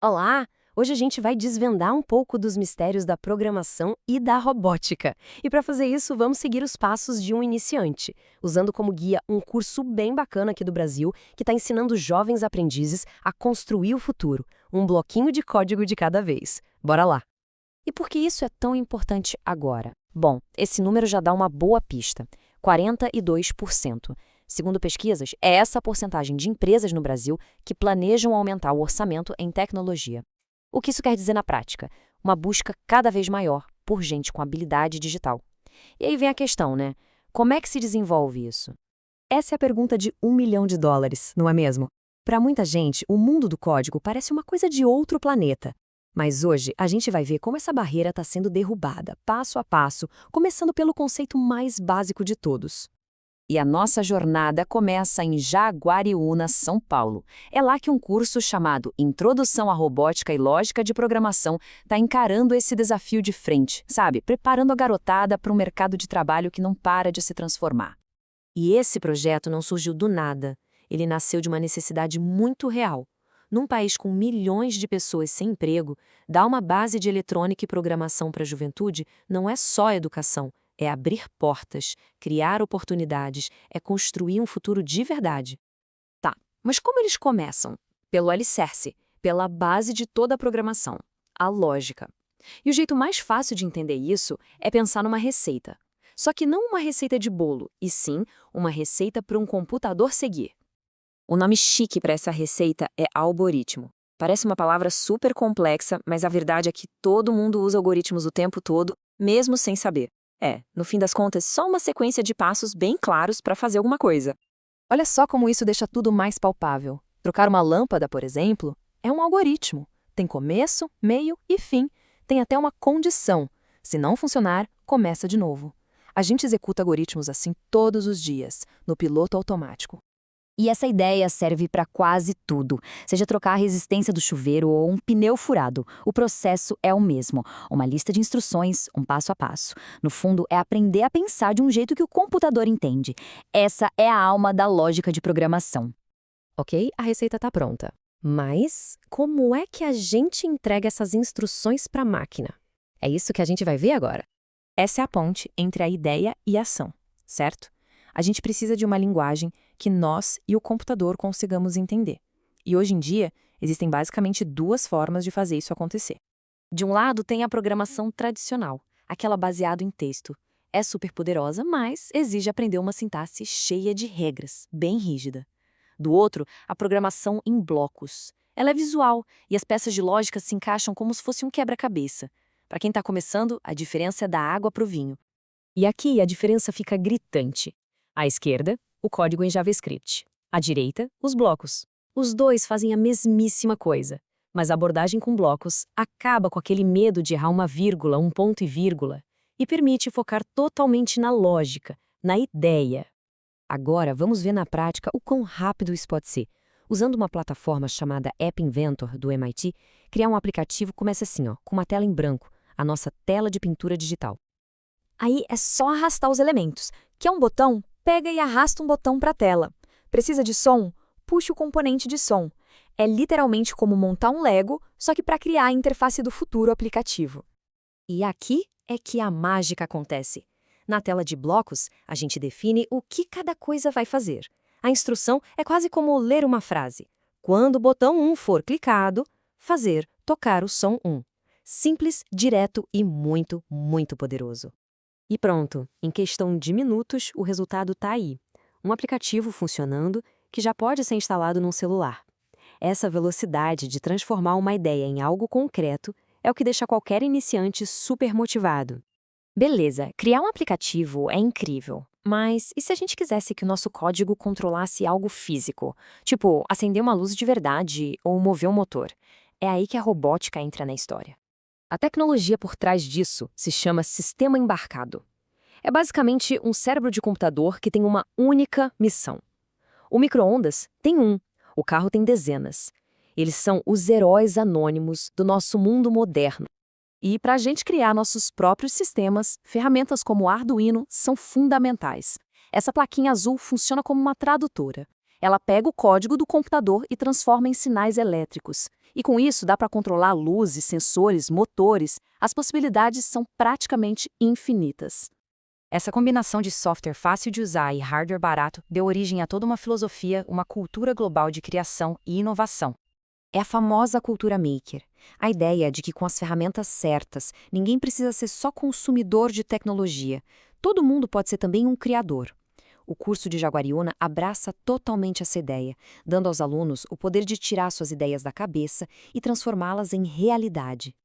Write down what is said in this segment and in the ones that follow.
Olá! Hoje a gente vai desvendar um pouco dos mistérios da programação e da robótica. E para fazer isso, vamos seguir os passos de um iniciante, usando como guia um curso bem bacana aqui do Brasil, que está ensinando jovens aprendizes a construir o futuro, um bloquinho de código de cada vez. Bora lá! E por que isso é tão importante agora? Bom, esse número já dá uma boa pista: 42%. Segundo pesquisas, é essa a porcentagem de empresas no Brasil que planejam aumentar o orçamento em tecnologia. O que isso quer dizer na prática? Uma busca cada vez maior por gente com habilidade digital. E aí vem a questão, né? Como é que se desenvolve isso? Essa é a pergunta de US$ 1 milhão, não é mesmo? Para muita gente, o mundo do código parece uma coisa de outro planeta. Mas hoje a gente vai ver como essa barreira está sendo derrubada, passo a passo, começando pelo conceito mais básico de todos. E a nossa jornada começa em Jaguariúna, São Paulo. É lá que um curso chamado Introdução à Robótica e Lógica de Programação está encarando esse desafio de frente, sabe? Preparando a garotada para um mercado de trabalho que não para de se transformar. E esse projeto não surgiu do nada. Ele nasceu de uma necessidade muito real. Num país com milhões de pessoas sem emprego, dar uma base de eletrônica e programação para a juventude não é só educação, é abrir portas, criar oportunidades, é construir um futuro de verdade. Tá, mas como eles começam? Pelo alicerce, pela base de toda a programação, a lógica. E o jeito mais fácil de entender isso é pensar numa receita. Só que não uma receita de bolo, e sim uma receita para um computador seguir. O nome chique para essa receita é algoritmo. Parece uma palavra super complexa, mas a verdade é que todo mundo usa algoritmos o tempo todo, mesmo sem saber. No fim das contas, só uma sequência de passos bem claros para fazer alguma coisa. Olha só como isso deixa tudo mais palpável. Trocar uma lâmpada, por exemplo, é um algoritmo. Tem começo, meio e fim. Tem até uma condição. Se não funcionar, começa de novo. A gente executa algoritmos assim todos os dias, no piloto automático. E essa ideia serve para quase tudo. Seja trocar a resistência do chuveiro ou um pneu furado, o processo é o mesmo. Uma lista de instruções, um passo a passo. No fundo, é aprender a pensar de um jeito que o computador entende. Essa é a alma da lógica de programação. Ok, a receita está pronta. Mas como é que a gente entrega essas instruções para a máquina? É isso que a gente vai ver agora. Essa é a ponte entre a ideia e a ação, certo? A gente precisa de uma linguagem que nós e o computador consigamos entender. E hoje em dia, existem basicamente duas formas de fazer isso acontecer. De um lado, tem a programação tradicional, aquela baseada em texto. É super poderosa, mas exige aprender uma sintaxe cheia de regras, bem rígida. Do outro, a programação em blocos. Ela é visual e as peças de lógica se encaixam como se fosse um quebra-cabeça. Para quem está começando, a diferença é da água para o vinho. E aqui a diferença fica gritante. À esquerda, o código em JavaScript. À direita, os blocos. Os dois fazem a mesmíssima coisa, mas a abordagem com blocos acaba com aquele medo de errar uma vírgula, um ponto e vírgula, e permite focar totalmente na lógica, na ideia. Agora, vamos ver na prática o quão rápido isso pode ser. Usando uma plataforma chamada App Inventor, do MIT, criar um aplicativo começa assim, com uma tela em branco, a nossa tela de pintura digital. Aí é só arrastar os elementos. Quer um botão? Pega e arrasta um botão para a tela. Precisa de som? Puxa o componente de som. É literalmente como montar um Lego, só que para criar a interface do futuro aplicativo. E aqui é que a mágica acontece. Na tela de blocos, a gente define o que cada coisa vai fazer. A instrução é quase como ler uma frase. Quando o botão 1 for clicado, fazer tocar o som 1. Simples, direto e muito, muito poderoso. E pronto, em questão de minutos, o resultado está aí. Um aplicativo funcionando que já pode ser instalado num celular. Essa velocidade de transformar uma ideia em algo concreto é o que deixa qualquer iniciante super motivado. Beleza, criar um aplicativo é incrível, mas e se a gente quisesse que o nosso código controlasse algo físico? Tipo, acender uma luz de verdade ou mover um motor? É aí que a robótica entra na história. A tecnologia por trás disso se chama sistema embarcado. É basicamente um cérebro de computador que tem uma única missão. O micro-ondas tem um, o carro tem dezenas. Eles são os heróis anônimos do nosso mundo moderno. E para a gente criar nossos próprios sistemas, ferramentas como o Arduino são fundamentais. Essa plaquinha azul funciona como uma tradutora. Ela pega o código do computador e transforma em sinais elétricos. E com isso dá para controlar luzes, sensores, motores. As possibilidades são praticamente infinitas. Essa combinação de software fácil de usar e hardware barato deu origem a toda uma filosofia, uma cultura global de criação e inovação. É a famosa cultura maker. A ideia de que com as ferramentas certas, ninguém precisa ser só consumidor de tecnologia. Todo mundo pode ser também um criador. O curso de Jaguariúna abraça totalmente essa ideia, dando aos alunos o poder de tirar suas ideias da cabeça e transformá-las em realidade.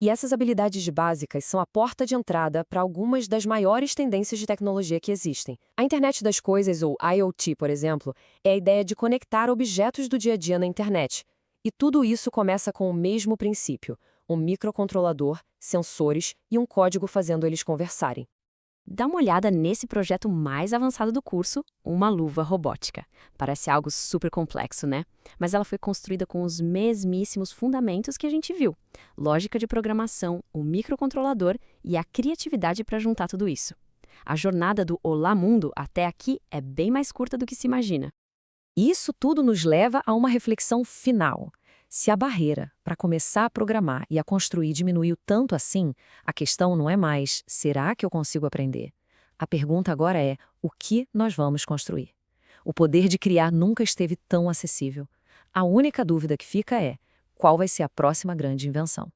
E essas habilidades básicas são a porta de entrada para algumas das maiores tendências de tecnologia que existem. A internet das coisas, ou IoT, por exemplo, é a ideia de conectar objetos do dia a dia na internet. E tudo isso começa com o mesmo princípio: um microcontrolador, sensores e um código fazendo eles conversarem. Dá uma olhada nesse projeto mais avançado do curso, uma luva robótica. Parece algo super complexo, né? Mas ela foi construída com os mesmíssimos fundamentos que a gente viu. Lógica de programação, o microcontrolador e a criatividade para juntar tudo isso. A jornada do Olá Mundo até aqui é bem mais curta do que se imagina. Isso tudo nos leva a uma reflexão final. Se a barreira para começar a programar e a construir diminuiu tanto assim, a questão não é mais: será que eu consigo aprender? A pergunta agora é: o que nós vamos construir? O poder de criar nunca esteve tão acessível. A única dúvida que fica é: qual vai ser a próxima grande invenção?